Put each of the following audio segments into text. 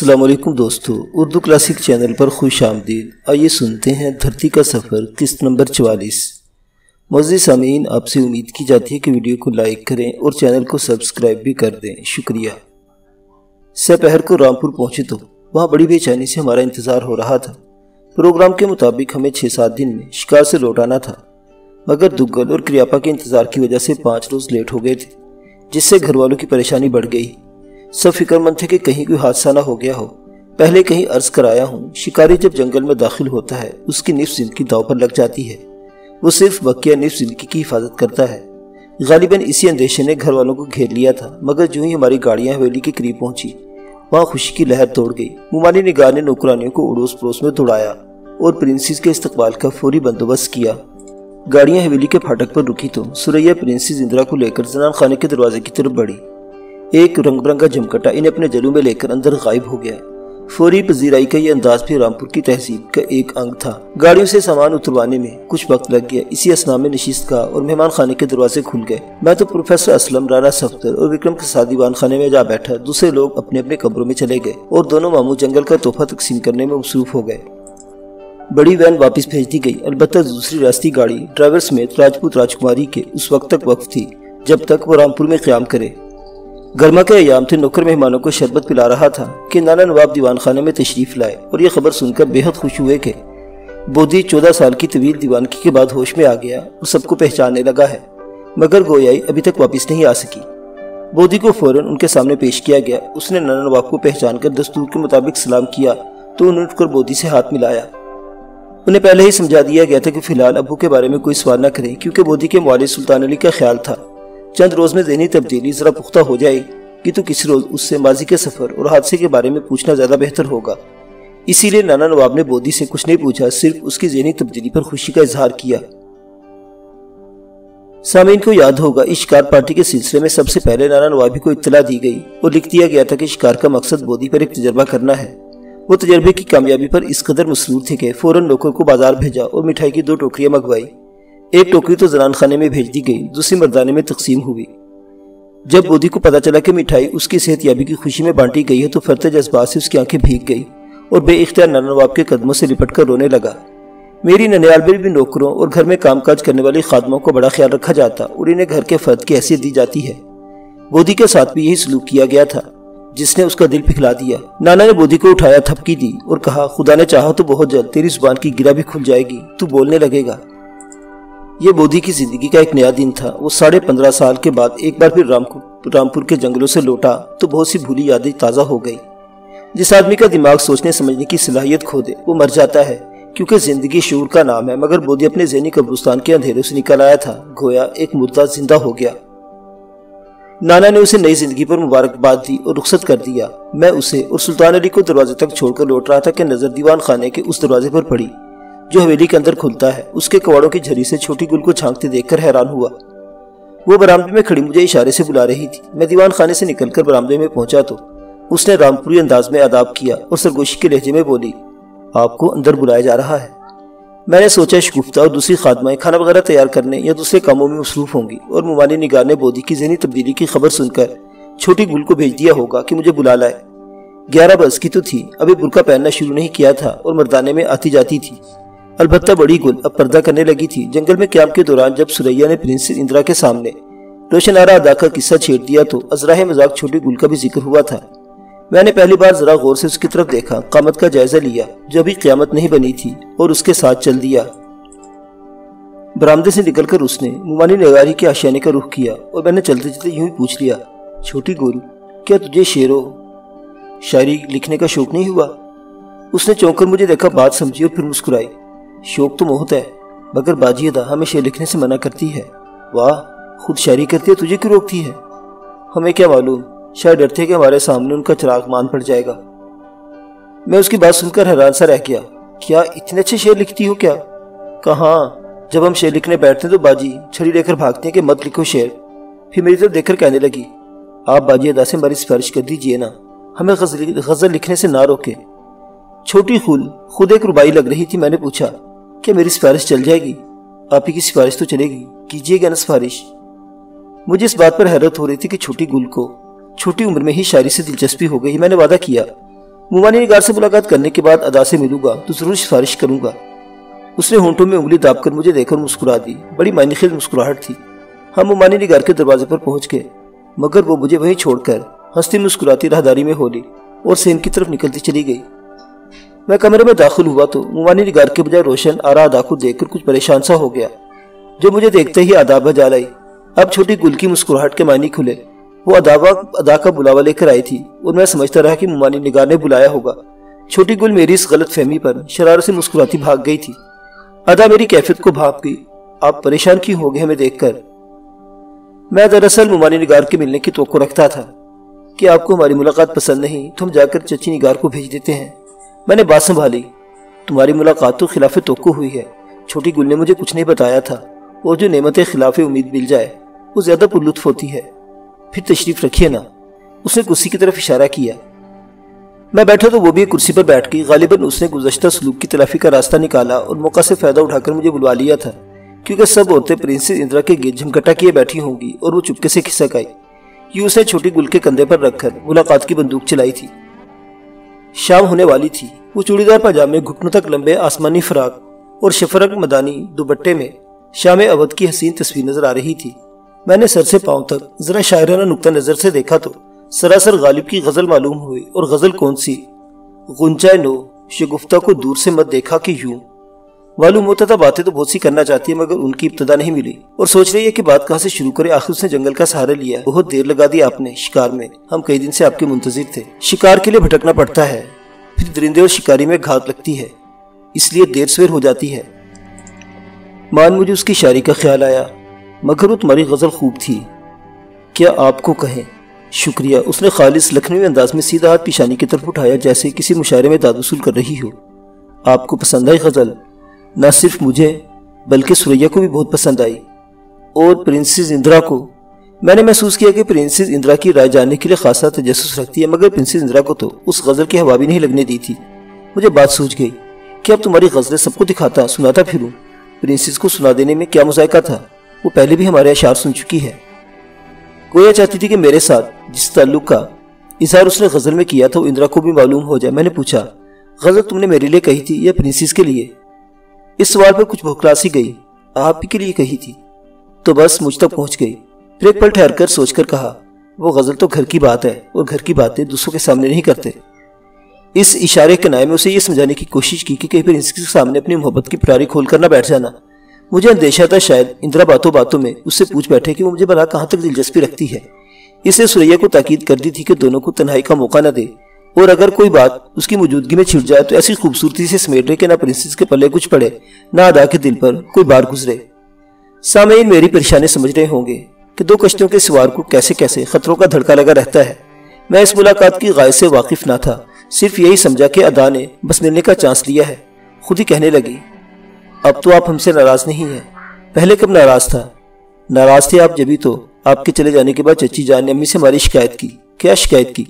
السلام علیکم دوستو، اردو کلاسک چینل پر خوش آمدید۔ آئیے سنتے ہیں دھرتی کا سفر قسط نمبر 44۔ معزز سامعین، آپ سے امید کی جاتی ہے کہ ویڈیو کو لائک کریں اور چینل کو سبسکرائب بھی کر دیں، شکریہ۔ سپہر کو رامپور پہنچے تو وہاں بڑی بے چینی سے ہمارا انتظار ہو رہا تھا۔ پروگرام کے مطابق ہمیں 6-7 دن میں شکار سے لوٹ آنا تھا، مگر دگل اور کریاپا کے انتظار کی وجہ سے 5 روز لیٹ ہو گئے تھے، جس سے گھر والوں کی پریشانی بڑھ گئی۔ سب فکر مند تھے کہ کہیں کوئی حادثہ نہ ہو گیا ہو۔ پہلے کہیں عرض کرایا ہوں، شکاری جب جنگل میں داخل ہوتا ہے اس کی نصف زندگی داؤ پر لگ جاتی ہے، وہ صرف بقیہ نصف زندگی کی حفاظت کرتا ہے۔ غالباً اسی اندیشے نے گھر والوں کو گھیر لیا تھا، مگر جو ہی ہماری گاڑیاں حویلی کے قریب پہنچی وہاں خوشی کی لہر توڑ گئی۔ ممالی نگار نے نوکرانیوں کو اڑوس پڑوس میں دوڑایا اور پرنسس کے استقبال کا فوری بندوبست کیا۔ گاڑیاں حویلی کے پھاٹک پر رکی تو سریا پرنسس اندرا کو لے کر زنان خانے کے دروازے کی طرف بڑھی۔ ایک رنگ برنگا جمکٹا انہیں اپنے جلوں میں لے کر اندر غائب ہو گیا۔ فوری پذیرائی کا یہ انداز بھی رامپور کی تہذیب کا ایک انگ تھا۔ گاڑیوں سے سامان اتروانے میں کچھ وقت لگ گیا۔ اسی اثناء میں نشست کا اور مہمان خانے کے دروازے کھل گئے۔ میں تو پروفیسر اسلم، رانا صفدر اور وکرم کے ساتھ دیوان خانے میں جا بیٹھا۔ دوسرے لوگ اپنے اپنے کمروں میں چلے گئے اور دونوں ماموں جنگل کا تحفہ تقسیم کرنے میں مصروف ہو گئے۔ بڑی وین واپس بھیج دی گئی، البتہ دوسری ریاستی گاڑی ڈرائیور سمیت راجپوت راجکماری کے اس وقت تک وقف تھی جب تک وہ رامپور میں قیام کرے۔ گرما کے ایام تھے، نوکر مہمانوں کو شربت پلا رہا تھا کہ نانا نواب دیوان خانے میں تشریف لائے اور یہ خبر سن کر بے حد خوش ہوئے کہ بودھی 14 سال کی طویل دیوانگی کے بعد ہوش میں آ گیا اور سب کو پہچاننے لگا ہے، مگر گویائی ابھی تک واپس نہیں آ سکی۔ بودھی کو فوراً ان کے سامنے پیش کیا گیا۔ اس نے نانا نواب کو پہچان کر دستور کے مطابق سلام کیا تو انہوں نے اٹھ کر بودھی سے ہاتھ ملایا۔ انہیں پہلے ہی سمجھا دیا گیا تھا کہ فی الحال ابو کے بارے میں کوئی سوال نہ کریں، کیونکہ بودھی کے والد سلطان علی کا خیال تھا چند روز میں ذہنی تبدیلی ذرا پختہ ہو جائے گی تو کسی روز اس سے ماضی کے سفر اور حادثے کے بارے میں پوچھنا زیادہ بہتر ہوگا۔ اسی لیے نانا نواب نے بودھی سے کچھ نہیں پوچھا، صرف اس کی ذہنی تبدیلی پر خوشی کا اظہار کیا۔ سامعین کو یاد ہوگا، اس شکار پارٹی کے سلسلے میں سب سے پہلے نانا نوابی کو اطلاع دی گئی اور لکھ دیا گیا تھا کہ شکار کا مقصد بودھی پر ایک تجربہ کرنا ہے۔ وہ تجربے کی کامیابی پر اس قدر مسرور تھے کہ فوراً نوکر کو بازار بھیجا اور مٹھائی کی 2 ٹوکریاں منگوائی۔ ایک ٹوکری تو زنان خانے میں بھیج دی گئی، دوسری مردانے میں تقسیم ہوئی۔ جب بودھی کو پتا چلا کہ مٹھائی اس کی صحت یابی کی خوشی میں بانٹی گئی ہے تو فرتے جذبات سے اس کی آنکھیں بھیگ گئی اور بے اختیار نانا نواب کے قدموں سے لپٹ کر رونے لگا۔ میری ننیال میں بھی نوکروں اور گھر میں کام کاج کرنے والی خادموں کو بڑا خیال رکھا جاتا اور انہیں گھر کے فرد کی حیثیت دی جاتی ہے۔ بودھی کے ساتھ بھی یہی سلوک کیا گیا تھا، جس نے اس کا دل پگھلا دیا۔ نانا نے بودھی کو اٹھایا، تھپکی دی اور کہا، خدا نے چاہا تو بہت جلد تیری زبان کی گرہ بھی کھل جائے گی، تو بولنے لگے گا۔ یہ بودھی کی زندگی کا ایک نیا دن تھا۔ وہ 15.5 سال کے بعد ایک بار پھر رامپور کے جنگلوں سے لوٹا تو بہت سی بھولی یادیں تازہ ہو گئی۔ جس آدمی کا دماغ سوچنے سمجھنے کی صلاحیت کھو دے وہ مر جاتا ہے، کیونکہ زندگی شعور کا نام ہے۔ مگر بودھی اپنے ذہنی قبرستان کے اندھیروں سے نکل آیا تھا، گویا ایک مردہ زندہ ہو گیا۔ نانا نے اسے نئی زندگی پر مبارکباد دی اور رخصت کر دیا۔ میں اسے اور سلطان علی کو دروازے تک چھوڑ کر لوٹ رہا تھا کہ نظر دیوان خانے کے اس دروازے پر پڑی جو حویلی کے اندر کھلتا ہے۔ اس کے کواڑوں کی جھری سے چھوٹی گل کو جھانکتے دیکھ کر حیران ہوا۔ وہ برآمدے میں کھڑی مجھے اشارے سے بلا رہی تھی۔ میں دیوان خانے سے نکل کر برآمدے میں پہنچا تو اس نے رامپوری انداز میں آداب کیا اور سرگوشی کے لہجے میں بولی، آپ کو اندر بلایا جا رہا ہے۔ میں نے سوچا شگفتہ اور دوسری خادمائیں کھانا وغیرہ تیار کرنے یا دوسرے کاموں میں مصروف ہوں گی اور ممالی نگار نے بودھی کی ذہنی تبدیلی کی خبر سن کر چھوٹی گل کو بھیج دیا ہوگا کہ مجھے بلا لائے۔ 11 برس کی تو تھی، ابھی برقع پہننا شروع نہیں کیا تھا اور مردانے میں آتی جاتی تھی۔ البتہ بڑی گل اب پردہ کرنے لگی تھی۔ جنگل میں قیام کے دوران جب سریا نے پرنسس اندرا کے سامنے روشن آرا ادا کا قصہ چھیڑ دیا تو ازراہ مذاق چھوٹی گل کا بھی ذکر ہوا تھا۔ میں نے پہلی بار ذرا غور سے اس کی طرف دیکھا، قامت کا جائزہ لیا جو ابھی قیامت نہیں بنی تھی اور اس کے ساتھ چل دیا۔ برآمدے سے نکل کر اس نے ممالی نگاری کے آشیانے کا رخ کیا اور میں نے چلتے چلتے یوں ہی پوچھ لیا، چھوٹی گل، کیا تجھے شعر و شاعری لکھنے کا شوق نہیں ہوا؟ اس نے چونک کر مجھے دیکھا، بات سمجھی اور پھر مسکرائی۔ شوق تو بہت ہے، مگر باجی ادا ہمیں شعر لکھنے سے منع کرتی ہے۔ واہ، خود شاعری کرتی ہے، تجھے کیوں روکتی ہے؟ ہمیں کیا معلوم، شاید ڈرتے کہ ہمارے سامنے ان کا چراغ مان پڑ جائے گا۔ میں اس کی بات سن کر حیران سا رہ گیا۔ کیا اتنے اچھے شعر لکھتی ہو کیا؟ کہاں، جب ہم شعر لکھنے بیٹھتے ہیں تو باجی چھڑی لے کر بھاگتے ہیں کہ مت لکھو شعر۔ پھر میری طرف دیکھ کر کہنے لگی، آپ باجی ادا سے ہماری سفارش کر دیجئے نا، ہمیں غزل لکھنے سے نہ روکے۔ چھوٹی خود ایک ربائی لگ رہی تھی۔ میں نے پوچھا، کیا میری سفارش چل جائے گی؟ آپ ہی کی سفارش تو چلے گی، کیجئے گا نا سفارش۔ مجھے اس بات پر حیرت ہو رہی تھی کہ چھوٹی گل کو چھوٹی عمر میں ہی شاعری سے دلچسپی ہو گئی۔ میں نے وعدہ کیا، ممانی نگار سے ملاقات کرنے کے بعد ادا سے ملوں گا تو ضرور سفارش کروں گا۔ اس نے ہونٹوں میں انگلی داب کر مجھے دیکھ کر مسکرا دی۔ بڑی معنی خیز مسکراہٹ تھی۔ ہم ممانی نگار کے دروازے پر پہنچ گئے، مگر وہ مجھے وہیں چھوڑ کر ہنستی مسکراتی راہداری میں ہو لی اور سین کی طرف نکلتی چلی گئی۔ میں کمرے میں داخل ہوا تو ممانی نگار کے بجائے روشن آرا ادا کو دیکھ کر کچھ پریشان سا ہو گیا، جو مجھے دیکھتے ہی آداب بجا لائی۔ اب چھوٹی گل کی مسکراہٹ کے معنی کھلے۔ وہ ادا کا بلاوا لے کر آئی تھی اور میں سمجھتا رہا کہ ممانی نگار نے بلایا ہوگا۔ چھوٹی گل میری اس غلط فہمی پر شرارت سے مسکراتی بھاگ گئی تھی۔ ادا میری کیفیت کو بھانپ گئی۔ آپ پریشان کیوں ہو گئے ہمیں دیکھ کر؟ میں دراصل ممانی نگار کے ملنے کی توقع رکھتا تھا کہ آپ کو ہماری ملاقات پسند نہیں تو ہم جا کر چچی نگار کو بھیج دیتے ہیں۔ میں نے بات سنبھالی۔ تمہاری ملاقات تو خلاف توقع ہوئی ہے۔ چھوٹی گل نے مجھے کچھ نہیں بتایا تھا، اور جو نعمت خلاف امید مل جائے وہ زیادہ پرلطف ہوتی ہے۔ پھر تشریف رکھیے نا۔ اس نے کرسی کی طرف اشارہ کیا۔ میں بیٹھا تو وہ بھی ایک کرسی پر بیٹھ گئی۔ غالباً اس نے گزشتہ سلوک کی تلافی کا راستہ نکالا اور موقع سے فائدہ اٹھا کر مجھے بلوا لیا تھا، کیونکہ سب عورتیں پرنسس اندرا کے گرد جھمکٹا کیے بیٹھی ہوں گی اور وہ چپکے سے کھسک آئی۔ یہ اس نے چھوٹی گل کے کندھے پر رکھ کر ملاقات کی بندوق چلائی تھی۔ شام ہونے والی تھی۔ وہ چوڑی دار پاجامے، گھٹنوں تک لمبے آسمانی فراق اور شفرنگ مدانی دوپٹے میں شام اودھ کی حسین تصویر نظر آ رہی تھی۔ میں نے سر سے پاؤں تک ذرا شاعرانہ نقطہ نظر سے دیکھا تو سراسر غالب کی غزل معلوم ہوئی، اور غزل کون سی؟ غنچہ نو شگفتہ کو دور سے مت دیکھا کہ یوں۔ معلوم ہوتا تھا باتیں تو بہت سی کرنا چاہتی ہے، مگر ان کی ابتدا نہیں ملی، اور سوچ رہی ہے کہ بات کہاں سے شروع کرے۔ آخر اس نے جنگل کا سہارا لیا۔ بہت دیر لگا دی آپ نے شکار میں، ہم کئی دن سے آپ کے منتظر تھے۔ شکار کے لیے بھٹکنا پڑتا ہے، پھر درندے اور شکاری میں گھات لگتی ہے، اس لیے دیر سویر ہو جاتی ہے۔ مان مجھے اس کی شاعری کا خیال آیا، مگر وہ تمہاری غزل خوب تھی، کیا آپ کو کہیں؟ شکریہ۔ اس نے خالص لکھنوی انداز میں سیدھا ہاتھ پیشانی کی طرف اٹھایا، جیسے کسی مشاعرے میں داد وصول کر رہی ہو۔ آپ کو پسند آئی غزل؟ نہ صرف مجھے بلکہ سریا کو بھی بہت پسند آئی، اور پرنسس اندرا کو۔ میں نے محسوس کیا کہ پرنسس اندرا کی رائے جاننے کے لیے خاصا تجسس رکھتی ہے، مگر پرنسس اندرا کو تو اس غزل کی ہوا بھی نہیں لگنے دی تھی۔ مجھے بات سوچ گئی کہ اب تمہاری غزلیں سب کو دکھاتا سناتا پھروں۔ پرنسس کو سنا دینے میں کیا مذائقہ تھا؟ وہ پہلے بھی ہمارے اشعار سن چکی ہے۔ گویا چاہتی تھی کہ میرے ساتھ جس تعلق کا اظہار اس نے غزل میں کیا تھا وہ اندرا کو بھی معلوم ہو جائے۔ میں نے پوچھا، غزل تم نے میرے لیے کہی تھی یا پرنسس کے لیے؟ اس سوال پر کچھ بھوکلاسی گئی۔ آپ ہی کے لیے کہی تھی تو بس مجھ تک پہنچ گئی۔ پھر ایک پل ٹھہر کر سوچ کر کہا، وہ غزل تو گھر کی بات ہے، اور گھر کی باتیں دوسروں کے سامنے نہیں کرتے۔ اس اشارے کے نائے میں اسے یہ سمجھانے کی کوشش کی کہ کہیں پرنسس کے سامنے اپنی محبت کی پراری کھول کر نہ بیٹھ جانا۔ مجھے اندیشہ تھا شاید اندرا باتوں باتوں میں اس سے پوچھ بیٹھے کہ وہ مجھے بھلا کہاں تک دلچسپی رکھتی ہے۔ اس نے سریا کو تاکید کر دی تھی کہ دونوں کو تنہائی کا موقع نہ دے، اور اگر کوئی بات اس کی موجودگی میں چھڑ جائے تو ایسی خوبصورتی سے سمیٹ لے کہ نہ پرنسس کے پلے کچھ پڑے، نہ ادا کے دل پر کوئی بار گزرے۔ سامعین میری پریشانی سمجھ رہے ہوں گے کہ دو کشتیوں کے سوار کو کیسے کیسے خطروں کا دھڑکا لگا رہتا ہے۔ میں اس ملاقات کی غائب سے واقف نہ تھا، صرف یہی سمجھا کہ ادا نے بس ملنے کا چانس لیا ہے۔ خود ہی کہنے لگی، اب تو آپ ہم سے ناراض نہیں ہیں، پہلے کب ناراض تھا؟ ناراض تھے آپ جبھی تو آپ کے چلے جانے کے بعد چچی جان نے امی سے ہماری شکایت کی۔ کیا شکایت کی؟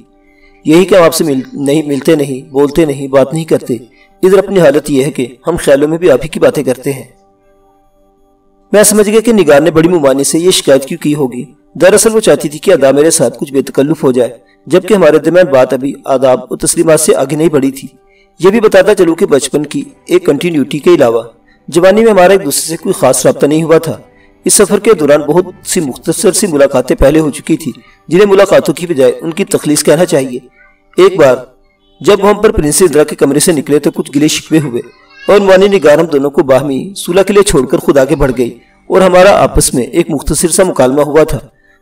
یہی کہ ہم آپ سے ملتے نہیں، بولتے نہیں، بات نہیں کرتے۔ ادھر اپنی حالت یہ ہے کہ ہم خیالوں میں بھی آپ ہی کی باتیں کرتے ہیں۔ میں سمجھ گیا کہ نگار نے بڑی ممانی سے یہ شکایت کیوں کی ہوگی۔ دراصل وہ چاہتی تھی کہ ادا میرے ساتھ کچھ بے تکلف ہو جائے، جبکہ ہمارے درمیان بات ابھی آداب اور تسلیمات سے آگے نہیں بڑھی تھی۔ یہ بھی بتاتا چلوں کہ بچپن کی ایک کنٹینیوٹی کے علاوہ جوانی میں ہمارا ایک دوسرے سے کوئی خاص رابطہ نہیں ہوا تھا۔ اس سفر کے دوران بہت سی مختصر سی ملاقاتیں پہلے ہو چکی تھی، جنہیں ملاقاتوں کی بجائے ان کی تخلیص کہنا چاہیے۔ ایک بار جب ہم پر پرنسس اندرا کے کمرے سے نکلے تو کچھ گلے شکوے ہوئے، اور معنی نگار ہم دونوں کو باہمی صلح کے لیے چھوڑ کر خود آگے بڑھ گئی، اور ہمارا آپس میں ایک مختصر سا مکالمہ ہوا تھا۔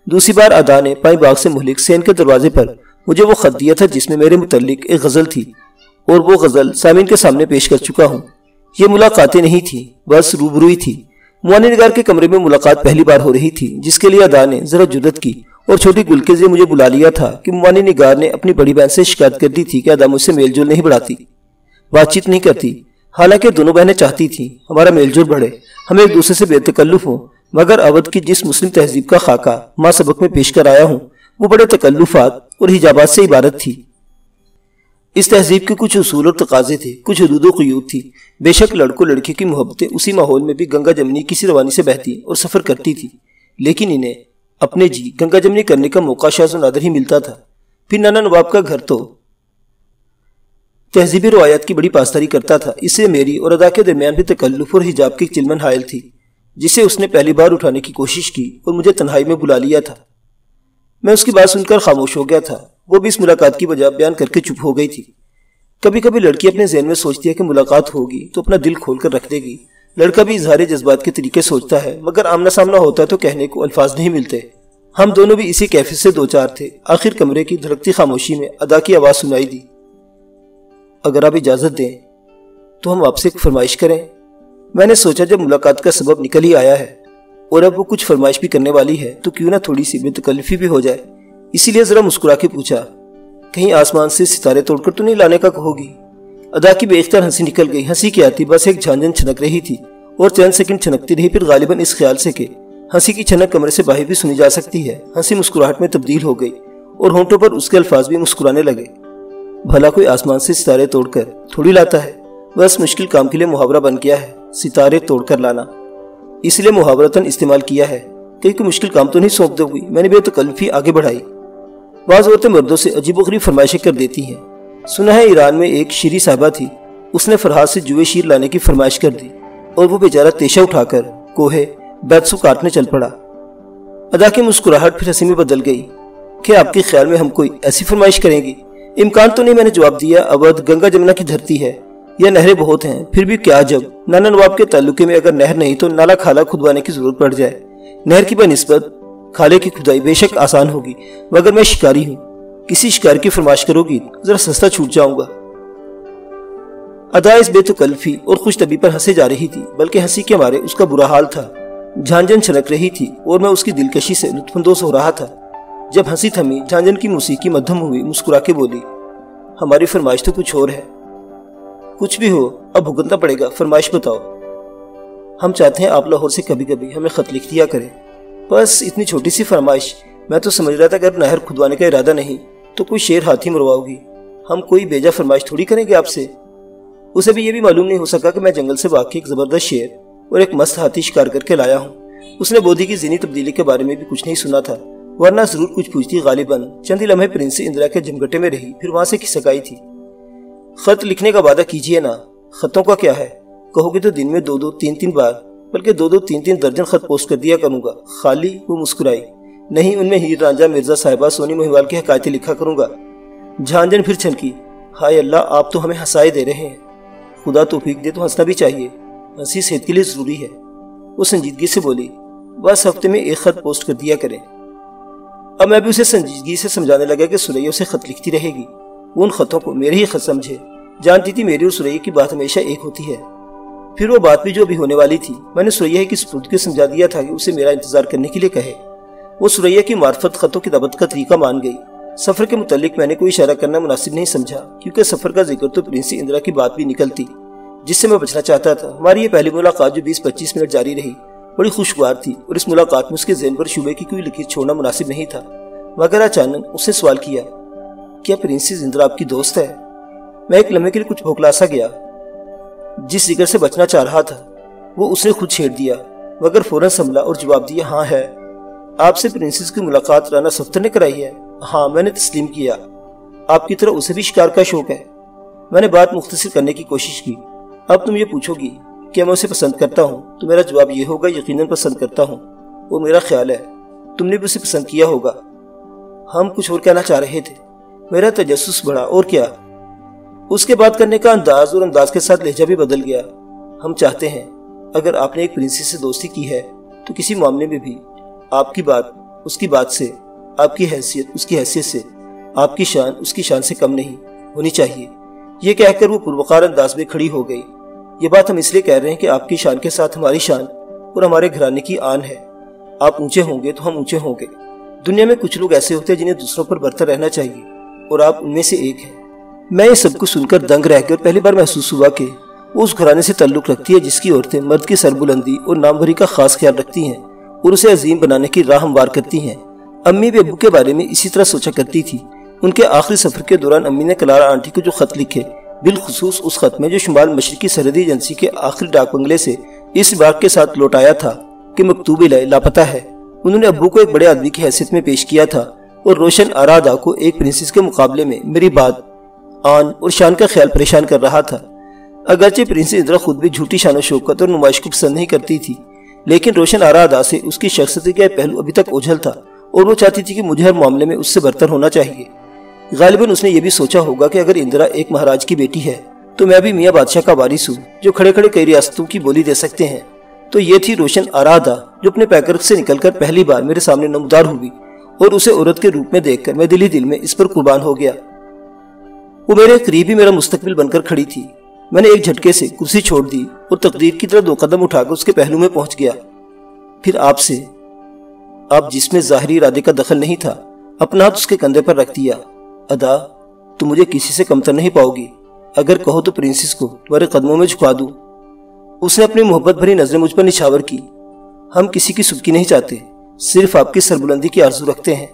دوسری بار ادا نے پائیں باغ سے مہلک سین کے دروازے پر مجھے وہ خط دیا تھا جس میں میرے متعلق ایک غزل تھی، اور وہ غزل سامعین کے سامنے پیش کر چکا ہوں۔ یہ ملاقاتیں نہیں تھیں، بس روبروئی تھی۔ معانی نگار کے کمرے میں ملاقات پہلی بار ہو رہی تھی، جس کے لیے ادا نے ذرا جرت کی اور چھوٹی گل کے ذریعے مجھے بلا لیا تھا کہ معانی نگار نے اپنی بڑی بہن سے شکایت کر دی تھی کہ ادا مجھ سے میل جول نہیں بڑھاتی، بات چیت نہیں کرتی۔ حالانکہ دونوں بہنیں چاہتی تھیں ہمارا میل جول بڑھے، ہم ایک دوسرے سے بے تکلف ہوں، مگر اودھ کی جس مسلم تہذیب کا خاکہ ماں سبق میں پیش کر آیا ہوں وہ بڑے تکلفات اور حجابات سے عبارت تھی۔ اس تہذیب کے کچھ اصول اور تقاضے تھے، کچھ حدود و قیود تھی۔ بے شک لڑکوں لڑکی کی محبتیں اسی ماحول میں بھی گنگا جمنی کسی روانی سے بہتی اور سفر کرتی تھی، لیکن انہیں اپنے جی گنگا جمنی کرنے کا موقع شاذ و نادر ہی ملتا تھا۔ پھر نانا نواب کا گھر تو تہذیبی روایات کی بڑی پاسداری کرتا تھا، اس سے میری اور ادا کے درمیان بھی تکلف اور حجاب کی چلمن حائل تھی، جسے اس نے پہلی بار اٹھانے کی کوشش کی اور مجھے تنہائی میں بلا لیا تھا۔ میں اس کی بات سن کر خاموش ہو گیا تھا، وہ بھی اس ملاقات کی وجہ بیان کر کے چپ ہو گئی تھی۔ کبھی کبھی لڑکی اپنے ذہن میں سوچتی ہے کہ ملاقات ہوگی تو اپنا دل کھول کر رکھ دے گی، لڑکا بھی اظہار جذبات کے طریقے سوچتا ہے، مگر آمنا سامنا ہوتا ہے تو کہنے کو الفاظ نہیں ملتے۔ ہم دونوں بھی اسی کیفیت سے دوچار تھے۔ آخر کمرے کی دھڑکتی خاموشی میں ادا کی آواز سنائی دی، اگر آپ اجازت دیں تو ہم آپ سے ایک فرمائش کریں۔ میں نے سوچا جب ملاقات کا سبب نکل ہی آیا ہے اور اب وہ کچھ فرمائش بھی کرنے والی ہے تو کیوں نہ تھوڑی سی بے تکلفی بھی ہو جائے، اسی لیے ذرا مسکرا کے پوچھا، کہیں آسمان سے ستارے توڑ کر تو نہیں لانے کا کہو گی؟ ادا کی بے اختیار ہنسی نکل گئی۔ ہنسی کی آتی بس ایک جھانجھن چھنک رہی تھی اور چند سیکنڈ چھنکتی رہی، پھر غالباً اس خیال سے کہ ہنسی کی چھنک کمرے سے باہر بھی سنی جا سکتی ہے، ہنسی مسکراہٹ میں تبدیل ہو گئی اور ہونٹوں پر اس کے الفاظ بھی مسکرانے لگے۔ بھلا کوئی آسمان سے ستارے توڑ کر تھوڑی لاتا ہے، بس مشکل کام کے لیے محاورہ بن گیا ہے ستارے توڑ کر لانا، اس لیے محاورتاً استعمال کیا ہے۔ کہیں کوئی مشکل کام تو نہیں سونپ دو گی؟ میں نے بے تکلفی آگے بڑھائی۔ بعض عورتیں مردوں سے عجیب و غریب فرمائشیں کر دیتی ہیں۔ سنا ہے ایران میں ایک شیری صاحبہ تھی، اس نے فرحاد سے جوئے شیر لانے کی فرمائش کر دی اور وہ بیچارہ تیشہ اٹھا کر کوہے بیتسو کاٹنے چل پڑا۔ ادا کی مسکراہٹ پھر ہنسی میں بدل گئی۔ کیا آپ کے خیال میں ہم کوئی ایسی فرمائش کریں گی؟ امکان تو نہیں، میں نے جواب دیا۔ اودھ گنگا جمنا کی دھرتی ہے، یا نہریں بہت ہیں، پھر بھی کیا جب نانا نواب کے تعلقے میں اگر نہر نہیں تو نالا کھالا کھدوانے کی ضرورت پڑ جائے۔ نہر کی بنسبت کھالے کی کھدائی بے شک آسان ہوگی، مگر میں شکاری ہوں، کسی شکار کی فرمائش کرو گی ذرا سستا چھوٹ جاؤں گا۔ ادا اس بے تکلفی اور خوش طبی پر ہنسے جا رہی تھی، بلکہ ہنسی کے مارے اس کا برا حال تھا، جھانجھن چھنک رہی تھی اور میں اس کی دلکشی سے لطف اندوز ہو رہا تھا۔ جب ہنسی تھمی، جھانجھن کی موسیقی مدھم ہوئی، مسکرا کے بولی، ہماری فرمائش تو کچھ اور ہے۔ کچھ بھی ہو، اب بھگتنا پڑے گا، فرمائش بتاؤ۔ ہم چاہتے ہیں آپ لاہور سے کبھی کبھی ہمیں خط لکھ دیا کریں، بس اتنی چھوٹی سی فرمائش۔ میں تو سمجھ رہا تھا اگر نہر کھدوانے کا ارادہ نہیں تو کوئی شیر ہاتھی مرواؤ گی، ہم کوئی بیجا فرمائش تھوڑی کریں گے آپ سے۔ اسے بھی یہ بھی معلوم نہیں ہو سکا کہ میں جنگل سے واقعی ایک زبردست شیر اور ایک مست ہاتھی شکار کر کے لایا ہوں۔ اس نے بودھی کی ذہنی تبدیلی کے بارے میں بھی کچھ نہیں سنا تھا، ورنہ ضرور کچھ پوچھتی۔ غالباً چند لمحے پرنسی اندرا کے جمگٹے میں رہی، پھر وہاں سے کھسک آئی تھی۔ خط لکھنے کا وعدہ کیجئے نا۔ خطوں کا کیا ہے، کہو گے تو دن میں 2-2 3-3 بار، بلکہ 2-2 3-3 درجن خط پوسٹ کر دیا کروں گا۔ خالی وہ مسکرائی، نہیں، ان میں ہیر رانجھا، مرزا صاحبہ، سونی مہیوال کی حکایتیں لکھا کروں گا۔ جھانجھن پھر چھنکی، ہائے اللہ، آپ تو ہمیں ہنسائے دے رہے ہیں، خدا توفیق دے تو ہنسنا بھی چاہیے، ہنسی صحت کے لیے ضروری ہے۔ وہ سنجیدگی سے بولی، بس ہفتے میں 1 خط پوسٹ کر دیا کریں۔ اب میں بھی اسے سنجیدگی سے سمجھانے لگا کہ سریا اسے خط لکھتی رہے گی، وہ ان خطوں کو میرے ہی خط سمجھے، جانتی تھی میری اور سریا کی بات ہمیشہ ایک ہوتی ہے۔ پھر وہ بات بھی جو بھی ہونے والی تھی، میں نے سریا کی سپرد کے سمجھا دیا تھا کہ اسے میرا انتظار کرنے کے لیے کہے۔ وہ سریا کی معرفت خطوں کی دعوت کا طریقہ مان گئی۔ سفر کے متعلق میں نے کوئی اشارہ کرنا مناسب نہیں سمجھا، کیونکہ سفر کا ذکر تو پرنسی اندرا کی بات بھی نکلتی، جس سے میں بچنا چاہتا تھا۔ ہماری یہ پہلی ملاقات جو 20-25 منٹ جاری رہی، بڑی خوشگوار تھی، اور اس ملاقات میں اس کے ذہن پر شبے کی کوئی لکیر چھوڑنا مناسب نہیں تھا۔ مگر اچانک اس نے سوال کیا، کیا پرنسس اندرا آپ کی دوست ہے؟ میں ایک لمحے کے لیے کچھ بھوکلا سا گیا۔ جس ذکر سے بچنا چاہ رہا تھا وہ اس نے خود چھیڑ دیا، مگر فوراً سنبھلا اور جواب دیا، ہاں ہے۔ آپ سے پرنسس کی ملاقات رانا صفتر نے کرائی ہے؟ ہاں، میں نے تسلیم کیا۔ آپ کی طرح اسے بھی شکار کا شوق ہے؟ میں نے بات مختصر کرنے کی کوشش کی۔ اب تم یہ پوچھو گی کہ میں اسے پسند کرتا ہوں تو میرا جواب یہ ہوگا، یقیناً پسند کرتا ہوں، وہ میرا خیال ہے تم نے بھی اسے پسند کیا ہوگا۔ ہم کچھ اور کہنا چاہ رہے تھے، میرا تجسس بڑھا، اور کیا۔ اس کے بات کرنے کا انداز اور انداز کے ساتھ لہجہ بھی بدل گیا۔ ہم چاہتے ہیں اگر آپ نے ایک پرنسی سے دوستی کی ہے تو کسی معاملے میں بھی آپ کی بات اس کی بات سے، آپ کی حیثیت اس کی حیثیت سے، آپ کی شان اس کی شان سے کم نہیں ہونی چاہیے۔ یہ کہہ کر وہ پروقار انداز میں کھڑی ہو گئی۔ یہ بات ہم اس لیے کہہ رہے ہیں کہ آپ کی شان کے ساتھ ہماری شان اور ہمارے گھرانے کی آن ہے۔ آپ اونچے ہوں گے تو ہم اونچے ہوں گے۔ دنیا میں کچھ لوگ ایسے ہوتے ہیں جنہیں دوسروں پر برتر رہنا چاہیے، اور آپ ان میں سے ایک ہیں۔ میں یہ سب کچھ سن کر دنگ رہ گیا اور پہلی بار محسوس ہوا کہ وہ اس گھرانے سے تعلق رکھتی ہے جس کی عورتیں مرد کی سربلندی اور ناموری کا خاص خیال رکھتی ہیں اور اسے عظیم بنانے کی راہ ہموار کرتی ہیں۔ امی بھی ابو کے بارے میں اسی طرح سوچا کرتی تھی۔ ان کے آخری سفر کے دوران امی نے کلارا آنٹی کو جو خط لکھے، بالخصوص اس خط میں جو شمال مشرقی سرحدی ایجنسی کے آخری ڈاک بنگلے سے اس بات کے ساتھ لوٹایا تھا کہ مکتوب الہی لاپتہ ہے، انہوں نے ابو کو ایک بڑے آدمی کی حیثیت میں پیش کیا تھا اور روشن ارادہ کو ایک پرنسس کے مقابلے میں میری بات آن اور شان کا خیال پریشان کر رہا تھا۔ اگرچہ پرنسس اندرا خود بھی جھوٹی شان و شوکت اور نمائش کو پسند نہیں کرتی تھی، لیکن روشن آرا ادا سے اس کی شخصیت کا پہلو ابھی تک اوجھل تھا اور وہ چاہتی تھی کہ مجھے ہر معاملے میں اس سے برتر ہونا چاہیے۔ غالباً اس نے یہ بھی سوچا ہوگا کہ اگر اندرا ایک مہاراج کی بیٹی ہے تو میں بھی میاں بادشاہ کا وارث ہوں جو کھڑے کھڑے کئی ریاستوں کی بولی دے سکتے ہیں۔ تو یہ تھی روشن آرا ادا جو اپنے پیکر سے نکل کر پہلی بار میرے سامنے نمودار ہوئی، اور اسے عورت کے روپ میں دیکھ کر میں دل ہی دل میں اس پر قربان ہو گیا۔ وہ میرے قریب ہی میرا مستقبل بن کر کھڑی تھی۔ میں نے ایک جھٹکے سے کرسی چھوڑ دی اور تقدیر کی طرف 2 قدم اٹھا کر اس کے پہلو میں پہنچ گیا۔ پھر آپ جس میں ظاہری ارادے کا دخل نہیں تھا، اپنا ہاتھ اس کے کندھے پر رکھ دیا۔ ادا، تم مجھے کسی سے کمتر نہیں پاؤ گی، اگر کہو تو پرنسس کو تمہارے قدموں میں جھکا دوں۔ اس نے اپنی محبت بھری نظریں مجھ پر نچھاور کی۔ ہم کسی کی سبکی نہیں چاہتے، صرف آپ کی سربلندی کی آرزو رکھتے ہیں۔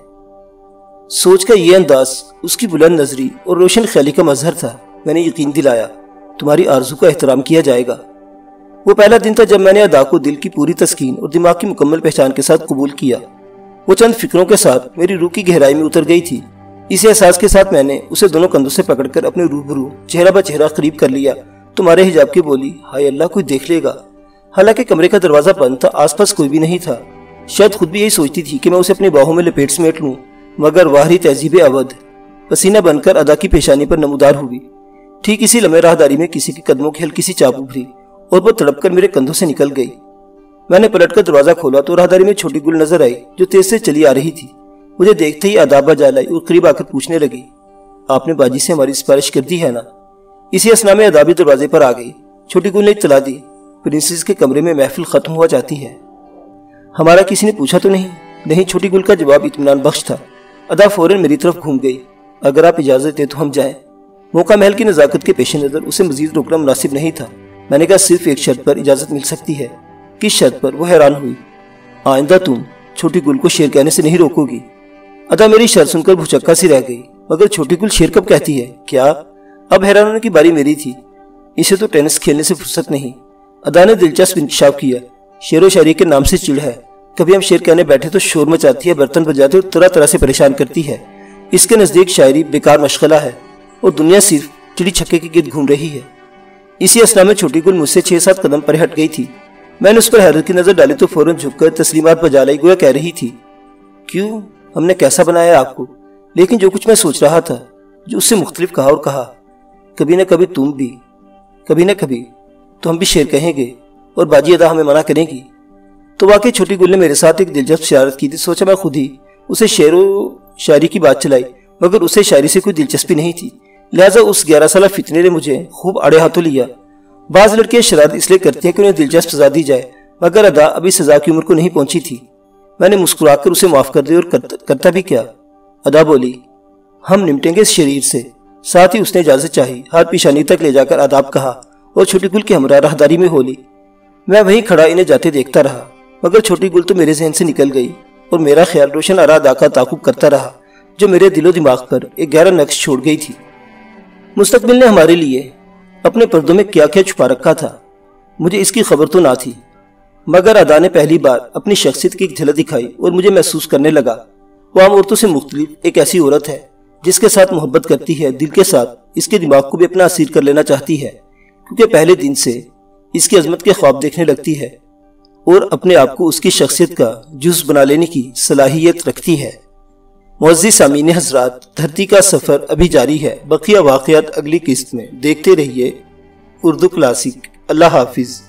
سوچ کا یہ انداز اس کی بلند نظری اور روشن خیالی کا مظہر تھا۔ میں نے یقین دلایا، تمہاری آرزو کا احترام کیا جائے گا۔ وہ پہلا دن تھا جب میں نے ادا کو دل کی پوری تسکین اور دماغ کی مکمل پہچان کے ساتھ قبول کیا۔ وہ چند فکروں کے ساتھ میری روح کی گہرائی میں اتر گئی تھی۔ اس احساس کے ساتھ میں نے اسے دونوں کندھوں سے پکڑ کر اپنے روبرو چہرہ بہ چہرہ قریب کر لیا۔ تمہارے حجاب کی بولی، ہائے اللہ کوئی دیکھ لے گا۔ حالانکہ کمرے کا دروازہ بند تھا، آس پاس کوئی بھی نہیں تھا۔ شاید خود بھی یہی سوچتی تھی کہ میں اسے اپنی باہوں میں لپیٹ سمیٹ لوں، مگر واہری تہذیب اودھ پسینہ بن کر ادا کی پیشانی پر نمودار ہوئی۔ ٹھیک اسی لمحے راہداری میں کسی کے قدموں کی ہلکی سی چاپ ابھری اور وہ تڑپ کر میرے کندھوں سے نکل گئی۔ میں نے پلٹ کر دروازہ کھولا تو راہداری میں چھوٹی گل نظر آئی جو تیز سے چلی آ رہی تھی۔ مجھے دیکھتے ہی ادا بجا لائی اور قریب آ کر پوچھنے لگی، آپ نے باجی سے ہماری سفارش کر دی ہے نا؟ اسی اثنا میں ادا بھی دروازے پر آ گئی۔ چھوٹی گل نے اطلاع دی، پرنسس کے کمرے میں محفل ختم ہوا جاتی ہے۔ ہمارا کسی نے پوچھا تو نہیں؟ نہیں، چھوٹی گل کا جواب اطمینان بخش تھا۔ ادا فوراً میری طرف گھوم گئی۔ اگر آپ اجازت دیں تو ہم جائیں۔ موقع محل کی نزاکت کے پیش نظر اسے مزید روکنا مناسب نہیں تھا۔ میں نے کہا صرف ایک شرط پر اجازت مل سکتی ہے۔ کس شرط پر؟ وہ حیران ہوئی۔ آئندہ تم چھوٹی گل کو شیر کہنے سے نہیں روکو گی۔ ادا میری شرط سن کر بھچکا سی رہ گئی۔ مگر چھوٹی گل شیر کب کہتی ہے؟ کیا؟ اب حیران ہونے کی باری میری تھی۔ اسے تو ٹینس کھیلنے سے فرصت نہیں۔ ادا نے دلچسپ انکشاف کیا۔ شعر و شاعری کے نام سے چڑ ہے۔ کبھی ہم شعر کہنے بیٹھے تو شور مچاتی ہے، برتن بجاتے اور طرح طرح سے پریشان کرتی ہے۔ اس کے نزدیک شاعری بیکار مشغلہ ہے اور دنیا صرف چڑی چھکے کے گرد گھوم رہی ہے۔ اسی اثنا میں چھوٹی گل مجھ سے 6-7 قدم پر ہٹ گئی تھی۔ میں نے اس پر حیرت کی نظر ڈالی تو فوراً جھک کر تسلیمات بجا لائی، گویا کہہ رہی تھی، کیوں، ہم نے کیسا بنایا آپ کو؟ لیکن جو کچھ میں سوچ رہا تھا، جو اس سے مختلف کہا اور کہا، کبھی نہ کبھی تم بھی، کبھی نہ کبھی تو ہم بھی شعر کہیں گے اور باجی ادا ہمیں منع کریں گی۔ تو واقعی چھوٹی گل نے میرے ساتھ ایک دلچسپ شرارت کی تھی۔ سوچا میں خود ہی اسے شعر و شاعری کی بات چلائی، مگر اسے شاعری سے کوئی دلچسپی نہیں تھی، لہٰذا اس 11 سالہ فتنے نے مجھے خوب آڑے ہاتھوں لیا۔ بعض لڑکیاں شرارت اس لیے کرتی ہیں کہ انہیں دلچسپ سزا دی جائے، مگر ادا ابھی سزا کی عمر کو نہیں پہنچی تھی۔ میں نے مسکرا کر اسے معاف کر دیا اور کرتا بھی کیا۔ ادا بولی، ہم نمٹیں گے اس شریر سے۔ ساتھ ہی اس نے اجازت چاہی، ہاتھ پیشانی تک لے جا کر آداب کہا اور چھوٹی گل کے ہمراہ راہداری میں ہو لی۔ میں وہیں کھڑا انہیں جاتے دیکھتا رہا، مگر چھوٹی گل تو میرے ذہن سے نکل گئی اور میرا خیال روشن آرا ادا کا تعاقب کرتا رہا جو میرے دل و دماغ پر ایک گہرا نقش چھوڑ گئی تھی۔ مستقبل نے ہمارے لیے اپنے پردوں میں کیا کیا چھپا رکھا تھا، مجھے اس کی خبر تو نہ تھی، مگر ادا نے پہلی بار اپنی شخصیت کی ایک جھلک دکھائی اور مجھے محسوس کرنے لگا وہ عام عورتوں سے مختلف ایک ایسی عورت ہے جس کے ساتھ محبت کرتی ہے، دل کے ساتھ اس کے دماغ کو بھی اپنا اسیر کر لینا چاہتی ہے، کیونکہ پہلے دن سے اس کی عظمت کے خواب دیکھنے لگتی ہے اور اپنے آپ کو اس کی شخصیت کا جز بنا لینے کی صلاحیت رکھتی ہے۔ معزز سامعین حضرات، دھرتی کا سفر ابھی جاری ہے، بقیہ واقعات اگلی قسط میں۔ دیکھتے رہیے اردو کلاسک۔ اللہ حافظ۔